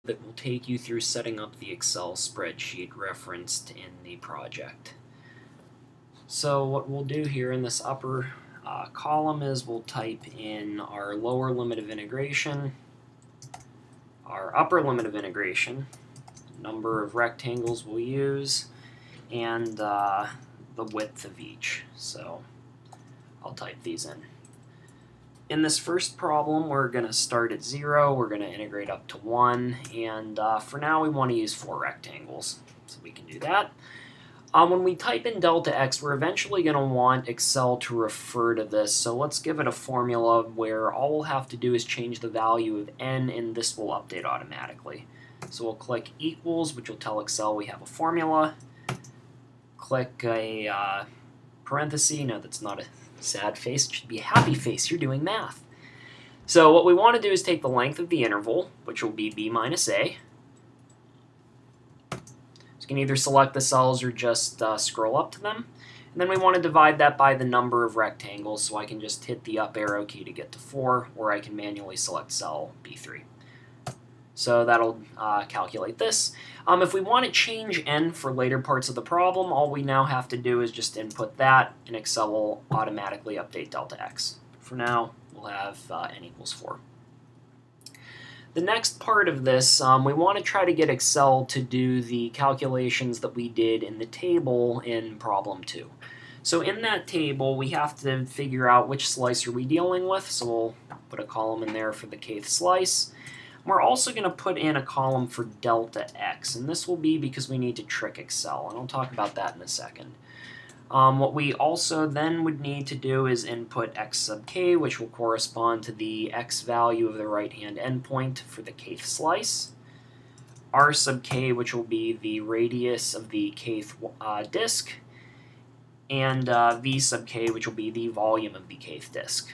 that will take you through setting up the Excel spreadsheet referenced in the project. So what we'll do here in this upper column is we'll type in our lower limit of integration, our upper limit of integration, number of rectangles we'll use, and the width of each. So I'll type these in. In this first problem, we're going to start at 0, we're going to integrate up to 1, and for now we want to use 4 rectangles, so we can do that. When we type in delta x, we're eventually going to want Excel to refer to this, so let's give it a formula where all we'll have to do is change the value of n, and this will update automatically. So we'll click equals, which will tell Excel we have a formula. Click a parenthesis. No, that's not a sad face. It should be a happy face. You're doing math. So what we want to do is take the length of the interval, which will be b minus a. So you can either select the cells or just scroll up to them. And then we want to divide that by the number of rectangles, so I can just hit the up arrow key to get to 4, or I can manually select cell B3. So that'll calculate this. If we want to change n for later parts of the problem, all we now have to do is just input that, and Excel will automatically update delta x. For now, we'll have n equals 4. The next part of this, we want to try to get Excel to do the calculations that we did in the table in problem 2. So in that table, we have to figure out which slice are we dealing with, so we'll put a column in there for the kth slice. We're also going to put in a column for delta x, and this will be because we need to trick Excel, and I'll talk about that in a second. What we also then would need to do is input x sub k, which will correspond to the x value of the right-hand endpoint for the kth slice, r sub k, which will be the radius of the kth disk, and v sub k, which will be the volume of the kth disk.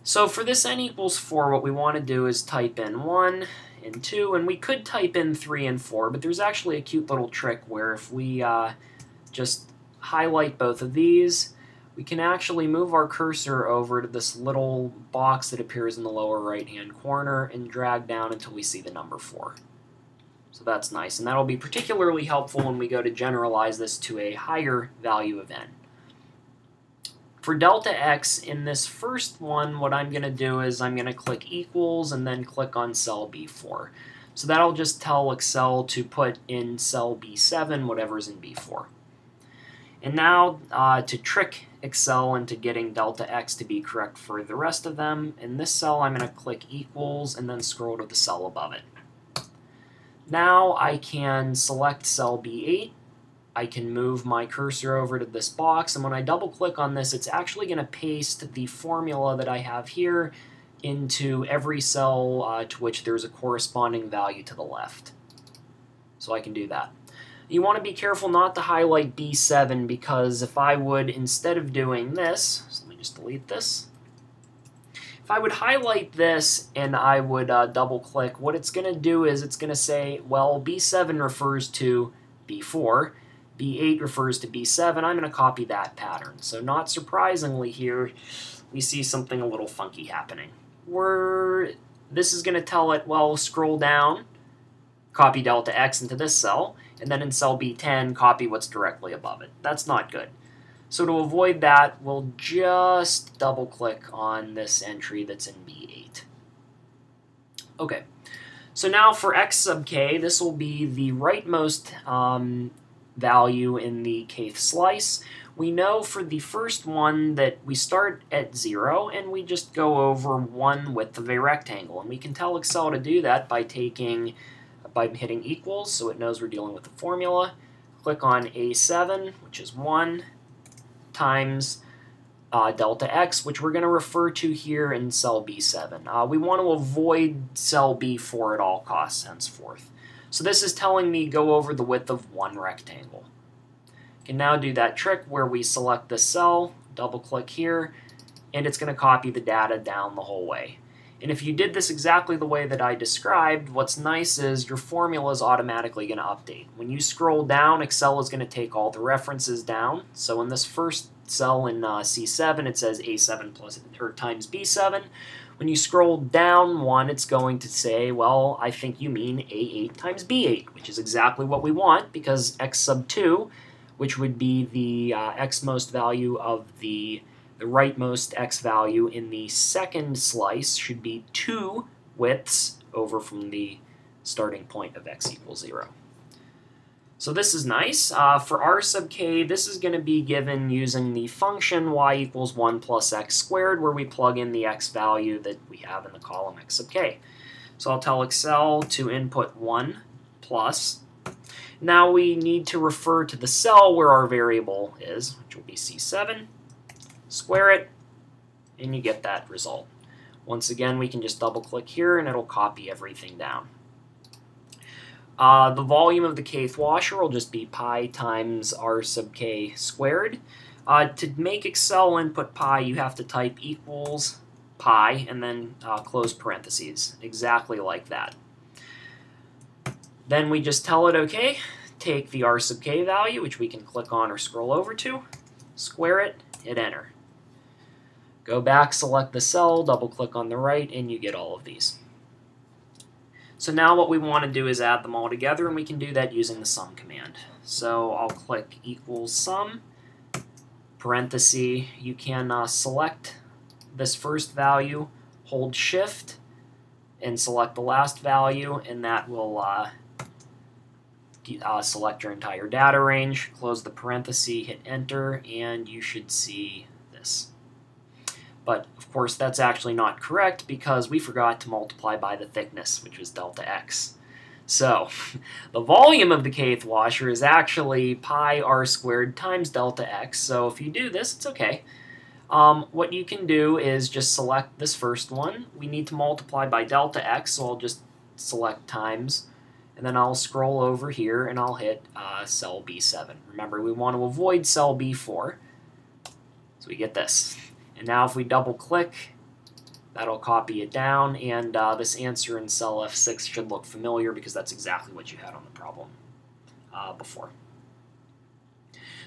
So for this n equals 4, what we want to do is type in 1 and 2, and we could type in 3 and 4, but there's actually a cute little trick where if we just highlight both of these, we can actually move our cursor over to this little box that appears in the lower right-hand corner and drag down until we see the number 4. So that's nice, and that'll be particularly helpful when we go to generalize this to a higher value of n. For delta x, in this first one, what I'm going to do is I'm going to click equals and then click on cell B4. So that'll just tell Excel to put in cell B7 whatever's in B4. And now to trick Excel into getting delta x to be correct for the rest of them, in this cell I'm going to click equals and then scroll to the cell above it. Now I can select cell B8. I can move my cursor over to this box, and when I double click on this, it's actually going to paste the formula that I have here into every cell to which there's a corresponding value to the left. So I can do that. You want to be careful not to highlight B7, because if I would, instead of doing this, so let me just delete this. If I would highlight this and I would double click, what it's going to do is it's going to say, well, B7 refers to B4, B8 refers to B7, I'm going to copy that pattern. So not surprisingly here, we see something a little funky happening. This is going to tell it, well, scroll down, copy delta x into this cell, and then in cell B10, copy what's directly above it. That's not good. So to avoid that, we'll just double click on this entry that's in B8. Okay, so now for x sub k, this will be the rightmost value in the kth slice. We know for the first one that we start at 0 and we just go over one width of a rectangle, and we can tell Excel to do that by hitting equals, so it knows we're dealing with the formula. Click on A7, which is 1, times delta x, which we're going to refer to here in cell B7. We want to avoid cell B4 at all costs henceforth. So this is telling me go over the width of one rectangle. You can now do that trick where we select the cell, double click here, and it's going to copy the data down the whole way. And if you did this exactly the way that I described, what's nice is your formula is automatically going to update. When you scroll down, Excel is going to take all the references down. So in this first cell in C7, it says A7 plus or times B7. When you scroll down one, it's going to say, well, I think you mean A8 times B8, which is exactly what we want, because x sub 2, which would be the x-most value of the rightmost x value in the second slice, should be 2 widths over from the starting point of x equals 0. So this is nice. For r sub k, this is going to be given using the function y equals 1 plus x squared, where we plug in the x value that we have in the column x sub k. So I'll tell Excel to input 1 plus. Now we need to refer to the cell where our variable is, which will be C7. Square it, and you get that result. Once again, we can just double-click here, and it'll copy everything down. The volume of the kth washer will just be pi times r sub k squared. To make Excel input pi, you have to type equals pi and then close parentheses, exactly like that. Then we just tell it OK, take the r sub k value, which we can click on or scroll over to, square it, hit enter. Go back, select the cell, double-click on the right, and you get all of these. So now what we want to do is add them all together, and we can do that using the sum command. So I'll click equals sum, parenthesis. You can select this first value, hold shift, and select the last value, and that will select your entire data range. Close the parenthesis, hit enter, and you should see this. But, of course, that's actually not correct because we forgot to multiply by the thickness, which was delta x. So, the volume of the kth washer is actually pi r squared times delta x. So if you do this, it's okay. What you can do is just select this first one. We need to multiply by delta x, so I'll just select times. And then I'll scroll over here and I'll hit cell B7. Remember, we want to avoid cell B4. So we get this. And now if we double click, that'll copy it down, and this answer in cell F6 should look familiar because that's exactly what you had on the problem before.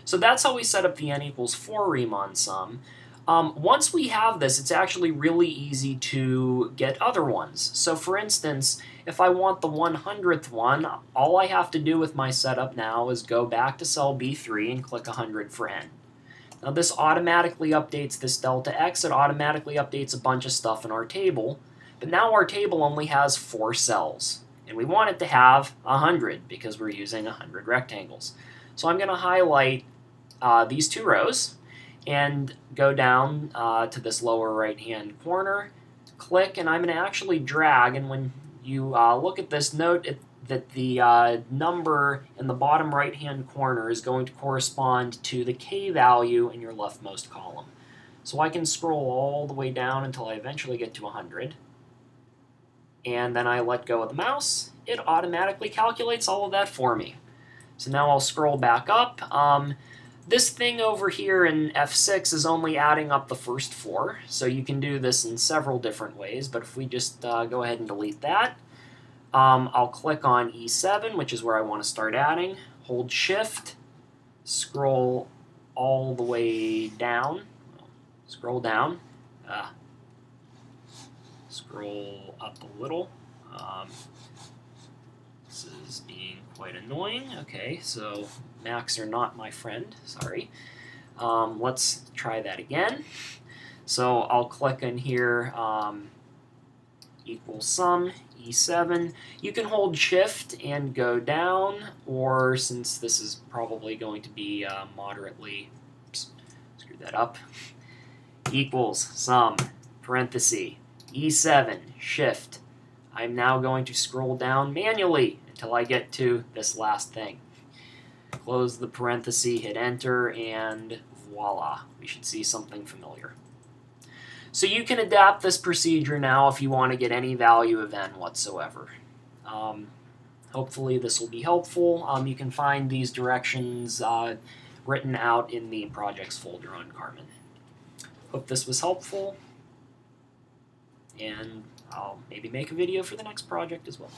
So that's how we set up the n equals 4 Riemann sum. Once we have this, it's actually really easy to get other ones. So for instance, if I want the 100th one, all I have to do with my setup now is go back to cell B3 and click 100 for n. Now this automatically updates this delta x, it automatically updates a bunch of stuff in our table, but now our table only has 4 cells, and we want it to have 100 because we're using 100 rectangles. So I'm going to highlight these 2 rows and go down to this lower right hand corner, click, and I'm going to actually drag, and when you look at this, note that the number in the bottom right-hand corner is going to correspond to the k value in your leftmost column. So I can scroll all the way down until I eventually get to 100. And then I let go of the mouse. It automatically calculates all of that for me. So now I'll scroll back up. This thing over here in F6 is only adding up the first 4. So you can do this in several different ways. But if we just go ahead and delete that, I'll click on E7, which is where I want to start adding, hold shift, scroll all the way down, scroll down, scroll up a little. This is being quite annoying. Okay, so Macs are not my friend, sorry. Let's try that again. So I'll click in here, equals sum, E7. You can hold shift and go down, or since this is probably going to be moderately, oops, screw that up, equals sum, parenthesis, E7, shift. I'm now going to scroll down manually until I get to this last thing. Close the parenthesis, hit enter, and voila, we should see something familiar. So you can adapt this procedure now if you want to get any value of n whatsoever. Hopefully this will be helpful. You can find these directions written out in the projects folder on Carmen. Hope this was helpful, and I'll maybe make a video for the next project as well.